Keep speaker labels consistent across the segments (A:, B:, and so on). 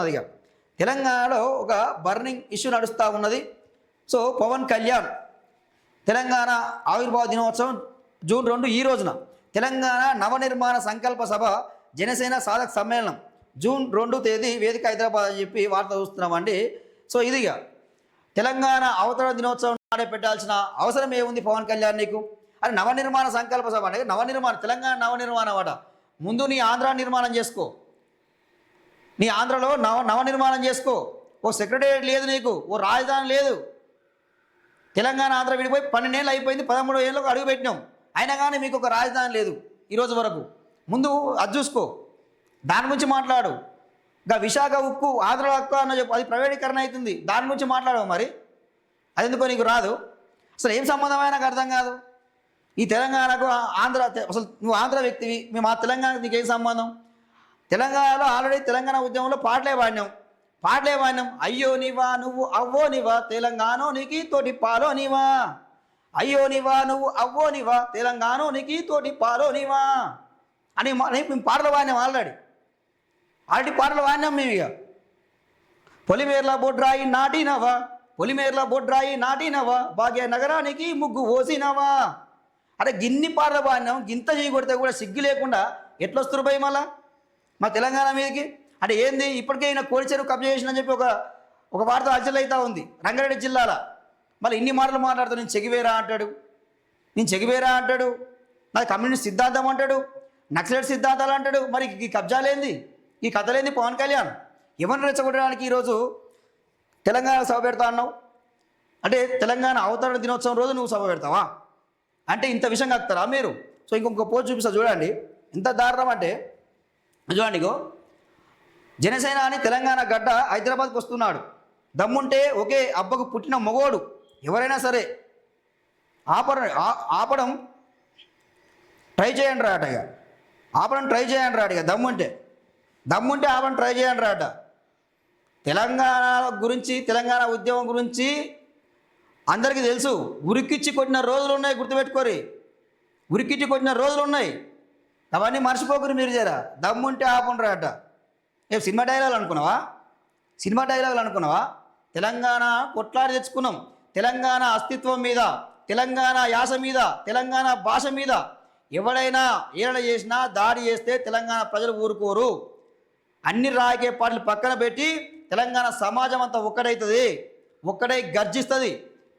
A: అదిగా తెలంగాణలో ఒక బర్నింగ్ ఇష్యూ నడుస్తూ ఉన్నది. సో పవన్ కళ్యాణ్ తెలంగాణ ఆవిర్భావ దినోత్సవం జూన్ 2 ఈ రోజున తెలంగాణ నవనిర్మాణ సంకల్ప సభ జనసేన సాధక సమ్మేళనం జూన్ 2 తేదీ వేదిక హైదరాబాద్ అని చెప్పి వార్త చూస్తున్నామండి. సో ఇదిగా తెలంగాణ అవతరణ దినోత్సవం నాడే పెట్టాల్సిన అవసరం ఏముంది పవన్ కళ్యాణ్ నీకు? అది నవనిర్మాణ సంకల్ప సభ అంటే నవనిర్మాణ తెలంగాణ నవనిర్మాణం అట. ముందు నీ ఆంధ్ర నిర్మాణం చేసుకో, నీ ఆంధ్రలో నవనిర్మాణం చేసుకో. ఓ సెక్రటేరియట్ లేదు నీకు, ఓ రాజధాని లేదు. తెలంగాణ ఆంధ్ర విడిపోయి 12 ఏళ్ళు అయిపోయింది, 13 ఏళ్ళకు అడుగుపెట్టినాం, అయినా కానీ మీకు ఒక రాజధాని లేదు ఈరోజు వరకు. ముందు అది చూసుకో, దాని గురించి మాట్లాడు. ఇంకా విశాఖ ఉక్కు ఆంధ్ర హక్కు అన్న చెప్పు, అది ప్రైవేటీకరణ అవుతుంది, దాని గురించి మాట్లాడవు. మరి అది ఎందుకో నీకు రాదు? అసలు ఏం సంబంధమైన నాకు అర్థం కాదు. ఈ తెలంగాణకు ఆంధ్ర, అసలు నువ్వు ఆంధ్ర వ్యక్తివి, మేము ఆ తెలంగాణకు నీకేం సంబంధం? తెలంగాణలో ఆల్రెడీ తెలంగాణ ఉద్యమంలో పాటలే పాడినాం. అయ్యో నీవా నువ్వు అవ్వో నీవా తెలంగాణ నీకి తోటి పాలో నీవా, అయ్యో నీవా నువ్వు అవ్వో నీవా తెలంగాణ నీకి తోటి పాలో నీవా అని మేము పాటలు పాడినాం. ఆల్రెడీ పాటలు పాడినాం మేము. ఇక పొలిమేర్ల బొడ్రాయి నాటినవా, పొలిమేర్ల బొడ్రాయి నాటినవా, భాగ్య నగరానికి ముగ్గు ఓసినవా. అరే గిన్ని పాటలు పాడినాం, గింత చేయకొడితే కూడా సిగ్గు లేకుండా ఎట్లొస్తారు భయ మళ్ళా మా తెలంగాణ మీదకి? అంటే ఏంది, ఇప్పటికే ఈయన కోడిచెరువు కబ్జా చేసిందని చెప్పి ఒక వార్త అర్చలు అవుతా ఉంది రంగారెడ్డి జిల్లాలో. మళ్ళీ ఇన్ని మాటలు మాట్లాడుతూ నేను చెగివేరా అంటాడు, నాది కమ్యూనిస్ట్ సిద్ధాంతం అంటాడు, నక్సలైట్ సిద్ధాంతాలు అంటాడు. మరి ఈ కబ్జాలేంది, ఈ కథలేంది? పవన్ కళ్యాణ్ ఎవరిని రెచ్చగొట్టడానికి ఈరోజు తెలంగాణ సభ పెడతా అన్నావు? అంటే తెలంగాణ అవతరణ దినోత్సవం రోజు నువ్వు సభ పెడతావా? అంటే ఇంత విషయం కలుగుతారా మీరు? సో ఇంకొక పోస్ట్ చూపిస్తా చూడండి, ఎంత దారుణం అంటే చూడండి. ఇగో జనసేన అని తెలంగాణ గడ్డ హైదరాబాద్కి వస్తున్నాడు, దమ్ముంటే ఒకే అబ్బకు పుట్టిన మొగోడు ఎవరైనా సరే ఆపడం ట్రై చేయండి రాట. ఇక ఆపడం ట్రై చేయండి రాట. ఇక దమ్ముంటే ఆపడం ట్రై చేయండి రాట. తెలంగాణ గురించి, తెలంగాణ ఉద్యమం గురించి అందరికీ తెలుసు. ఉరికిచ్చి కొట్టిన రోజులు ఉన్నాయి, గుర్తుపెట్టుకోరి. ఉరికిచ్చి కొట్టిన రోజులు ఉన్నాయి, అవన్నీ మర్చిపోకురు మీరు. జరా దమ్ముంటే ఆపండి రాట. ఏం సినిమా డైలాగులు అనుకున్నావా? తెలంగాణ కొట్లాడి తెచ్చుకున్నాం. తెలంగాణ అస్తిత్వం మీద, తెలంగాణ యాస మీద, తెలంగాణ భాష మీద ఎవడైనా ఏరణ చేసినా, దాడి చేస్తే తెలంగాణ ప్రజలు ఊరుకోరు. అన్ని రాజకీయ పార్టీలు పక్కన పెట్టి తెలంగాణ సమాజం అంతా ఒక్కడైతుంది, ఒక్కడై గర్జిస్తుంది.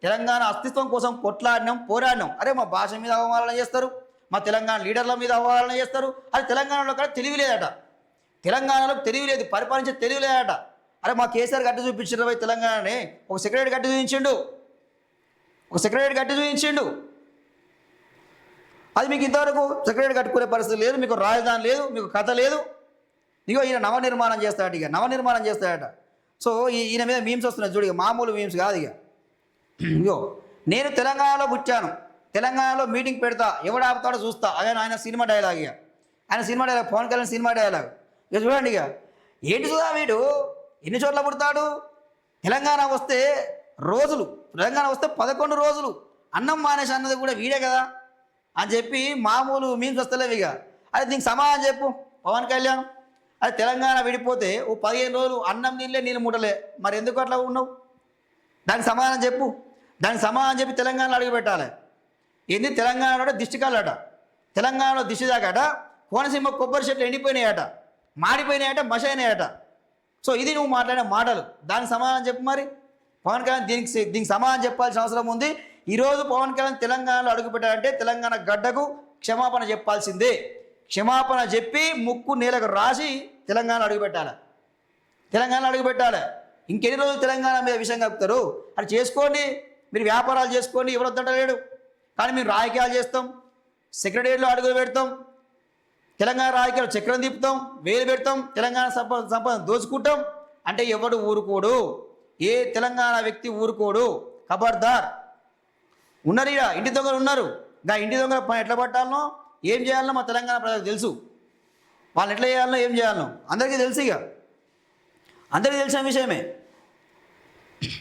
A: తెలంగాణ అస్తిత్వం కోసం కొట్లాడినాం, పోరాడినాం. అరే మా భాష మీద అవమానాలు చేస్తారు, మా తెలంగాణ లీడర్ల మీద అవమానాలు చేస్తారు. అది తెలంగాణలో కూడా తెలివి లేదట. తెలంగాణలో తెలివి లేదు, పరిపాలించే తెలివి లేదట. అరే మా కేసీఆర్ గట్టి చూపించారు పోయి తెలంగాణని, ఒక సెక్రటరీ గట్టి చూపించిండు. అది మీకు ఇంతవరకు సెక్రటరీ కట్టుకునే పరిస్థితి లేదు, మీకు రాజధాని లేదు, మీకు కథ లేదు. ఇగో ఈయన నవనిర్మాణం చేస్తాడట. సో ఈయన మీద మీమ్స్ వస్తున్నాయి చూడు, ఇక మామూలు మీమ్స్ కాదు. ఇగో నేను తెలంగాణలో పుట్టాను, తెలంగాణలో మీటింగ్ పెడతా, ఎవడు ఆపుతాడో చూస్తా. అదే ఆయన cinema dialogue. Pawan Kalyan cinema dialogue. ఇక చూడండి, ఇక ఏంటి చూదా వీడు ఎన్ని చోట్ల పుడతాడు. తెలంగాణ వస్తే 11 రోజులు అన్నం మానేసి అన్నది కూడా వీడే కదా అని చెప్పి మామూలు మీమ్స్ వస్తలేవు. ఇక అది దీనికి సమాధానం చెప్పు పవన్ కళ్యాణ్. అది తెలంగాణ విడిపోతే ఓ 15 రోజులు అన్నం నీళ్ళు ముట్టలే, మరి ఎందుకు అట్లా ఉన్నావు? దానికి సమాధానం చెప్పి తెలంగాణలో అడుగు పెట్టాలి. ఏంది తెలంగాణలో దిష్టి కాలట, తెలంగాణలో దిష్టి దాకాట, కోనసీమ కొబ్బరి చెట్లు ఎండిపోయినాయట, మాడిపోయినాయట, మసైనాయట. సో ఇది నువ్వు మాట్లాడే మాటలు, దానికి సమాధానం చెప్పు. మరి పవన్ కళ్యాణ్ దీనికి సమాధానం చెప్పాల్సిన అవసరం ఉంది. ఈరోజు పవన్ కళ్యాణ్ తెలంగాణలో అడుగుపెట్టాలంటే తెలంగాణ గడ్డకు క్షమాపణ చెప్పాల్సిందే. క్షమాపణ చెప్పి ముక్కు నేలకు రాసి తెలంగాణ అడుగుపెట్టాలి. ఇంకెన్ని రోజులు తెలంగాణ మీద విషయం కలుపుతారు? అది చేసుకోండి, మీరు వ్యాపారాలు చేసుకోండి, ఎవరు వద్దంటలేడు. కానీ మేము రాజకీయాలు చేస్తాం, సెక్రటరీలో అడుగులు పెడతాం, తెలంగాణ రాజకీయాలు చక్రం తిప్పుతాం, వేలు పెడతాం, తెలంగాణ సంపద దోచుకుంటాం అంటే ఎవడు ఊరుకోడు, ఏ తెలంగాణ వ్యక్తి ఊరుకోడు. ఖబర్దార్. ఉన్నారు ఇక ఇంటి దొంగలు ఉన్నారు. ఇంటి దొంగల పని ఎట్లా పట్టాలనో, ఏం చేయాలనో మా తెలంగాణ ప్రజలకు తెలుసు. వాళ్ళని ఎట్లా చేయాలనో, ఏం చేయాలనో అందరికీ తెలుసు. ఇక అందరికీ తెలిసిన విషయమే.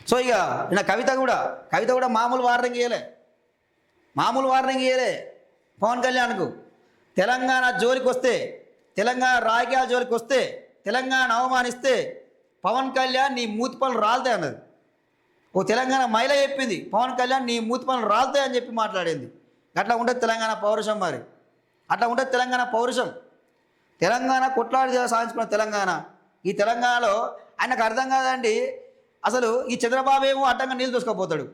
A: సో ఇక నా కవిత కూడా మామూలు వార్నింగ్ ఇయ్యలే పవన్ కళ్యాణ్కు. తెలంగాణ జోలికి వస్తే, తెలంగాణ రాజకీయాల జోలికి వస్తే, తెలంగాణ అవమానిస్తే పవన్ కళ్యాణ్ నీ మూతి పనులు రాలుతాయి అన్నది. ఓ తెలంగాణ మహిళ చెప్పింది పవన్ కళ్యాణ్ నీ మూతి పనులు రాలుతాయి అని చెప్పి మాట్లాడింది. అట్లా ఉంటుంది తెలంగాణ పౌరుషం. మరి అట్లా ఉంటుంది తెలంగాణ పౌరుషం. తెలంగాణ కొట్లాడి సాధించుకున్న తెలంగాణ. ఈ తెలంగాణలో ఆయనకు అర్థం కాదండి. అసలు ఈ చంద్రబాబు ఏమో అడ్డంగా నీళ్ళు దోసుకపోతాడు.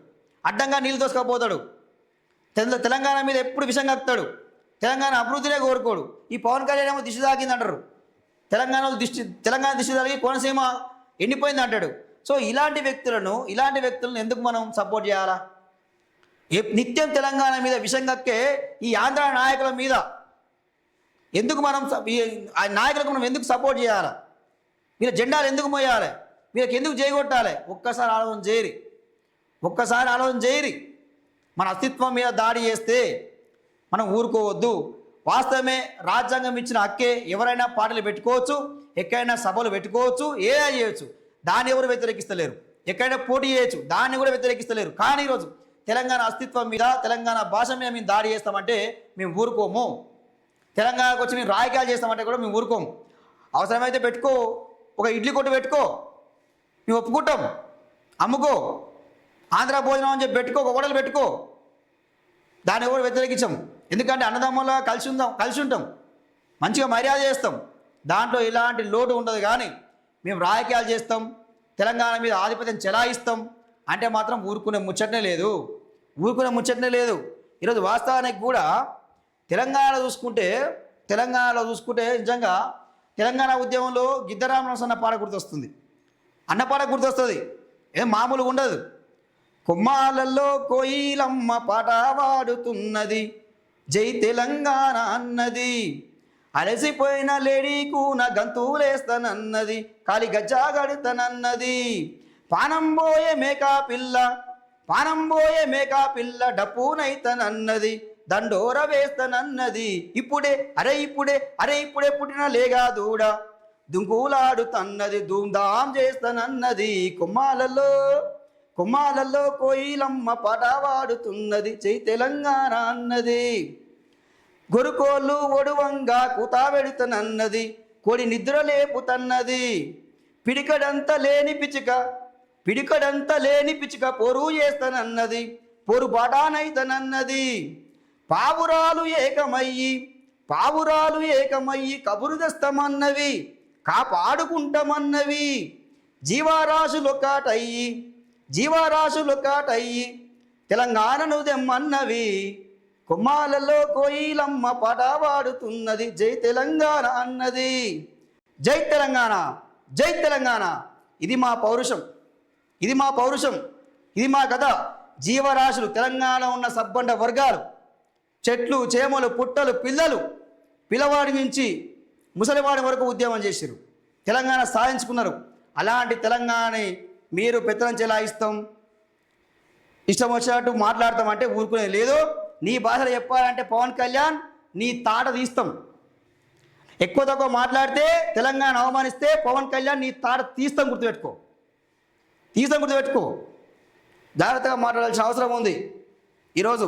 A: తెలంగాణ మీద ఎప్పుడు విషం కక్కుతాడు. తెలంగాణ అభివృద్ధినే కోరుకోడు. ఈ పవన్ కళ్యాణ్ ఏమో దిష్టి తాకింది అంటారు. తెలంగాణ దిష్టి తాగి కోనసీమ ఎండిపోయింది అంటాడు. సో ఇలాంటి వ్యక్తులను ఎందుకు మనం సపోర్ట్ చేయాలా? నిత్యం తెలంగాణ మీద విషం కక్కే ఈ ఆంధ్ర నాయకుల మీద ఎందుకు మనం ఆ నాయకులకు మనం ఎందుకు సపోర్ట్ చేయాలా? వీళ్ళ జెండాలు ఎందుకు మోయాలి? వీళ్ళకి ఎందుకు చేయగొట్టాలి? ఒక్కసారి ఆలోచన చేయరి. మన అస్తిత్వం మీద దాడి చేస్తే మనం ఊరుకోవద్దు. వాస్తవమే, రాజ్యాంగం ఇచ్చిన హక్కే. ఎవరైనా పార్టీలు పెట్టుకోవచ్చు, ఎక్కడైనా సభలు పెట్టుకోవచ్చు, ఏదైనా చేయొచ్చు. దాన్ని ఎవరు వ్యతిరేకిస్తలేరు. ఎక్కడైనా పోటీ చేయొచ్చు, దాన్ని కూడా వ్యతిరేకిస్తలేరు. కానీ ఈరోజు తెలంగాణ అస్తిత్వం మీద, తెలంగాణ భాష మీద మేము దాడి చేస్తామంటే మేము ఊరుకోము. తెలంగాణకు వచ్చి మేము రాజకీయాలు చేస్తామంటే కూడా మేము ఊరుకోము. అవసరమైతే పెట్టుకో, ఒక ఇడ్లీ కొట్టు పెట్టుకో, మేము ఒప్పుకుంటాం. అమ్ముకో, ఆంధ్ర భోజనం అని చెప్పి పెట్టుకో, ఒక హోటల్ పెట్టుకో, దాన్ని ఎవరు వ్యతిరేకించాం. ఎందుకంటే అన్నదమ్ములా కలిసి ఉంటాం, మంచిగా మర్యాద చేస్తాం. దాంట్లో ఇలాంటి లోటు ఉండదు. కానీ మేము రాజకీయాలు చేస్తాం, తెలంగాణ మీద ఆధిపత్యం చెలాయిస్తాం అంటే మాత్రం ఊరుకునే ముచ్చటనే లేదు. ఈరోజు వాస్తవానికి కూడా తెలంగాణలో చూసుకుంటే నిజంగా తెలంగాణ ఉద్యమంలో గిద్దరామరావు అన్న పాట గుర్తొస్తుంది. అన్నపాట గుర్తొస్తుంది. ఏం మామూలుగా ఉండదు. కొమ్మాలల్లో కోయిలమ్మ పాట వాడుతున్నది, జై తెలంగాణ అన్నది. అలసిపోయిన లేడీ కూన గంతులేస్తానన్నది, కాలి గజ్జా గడుతానన్నది. పానంబోయే మేకా పిల్ల డప్పునైతనన్నది, దండోర వేస్తానన్నది. ఇప్పుడే పుట్టిన లేగా దూడ దుంకులాడుతన్నది, ధూమ్ధాం చేస్తానన్నది. కొమ్మాలల్లో కోయిలమ్మ పాట వాడుతున్నది, జై తెలంగాణ అన్నది. గొరుకోళ్ళు ఒడువంగా కూతా పెడుతనన్నది, కోడి నిద్ర లేపుతన్నది. పిడికడంత లేని పిచ్చుక పోరు చేస్తానన్నది, పోరు బాటానైతనన్నది. పావురాలు ఏకమయ్యి కబురు తెస్తామన్నవి, కాపాడుకుంటామన్నవి. జీవారాశులొక్కటయ్యి తెలంగాణను దెమ్మన్నవి. కొమ్మాలలో కోయిలమ్మ పాట వాడుతున్నది, జై తెలంగాణ అన్నది. జై తెలంగాణ. ఇది మా పౌరుషం, ఇది మా కథ. జీవరాశులు, తెలంగాణ ఉన్న సబ్బండ వర్గాలు, చెట్లు, చేమలు, పుట్టలు, పిల్లవాడి నుంచి ముసలివాడి వరకు ఉద్యమం చేశారు, తెలంగాణ సాధించుకున్నారు. అలాంటి తెలంగాణని మీరు పెత్తనం చెలాయిస్తాం, ఇష్టం వచ్చినట్టు మాట్లాడతామంటే ఊరుకునేది లేదు. నీ భాషలో చెప్పాలంటే పవన్ కళ్యాణ్ నీ తాట తీస్తాం. ఎక్కువ తక్కువ మాట్లాడితే, తెలంగాణ అవమానిస్తే పవన్ కళ్యాణ్ నీ తాట తీస్తాం. గుర్తుపెట్టుకో. జాగ్రత్తగా మాట్లాడాల్సిన అవసరం ఉంది ఈరోజు.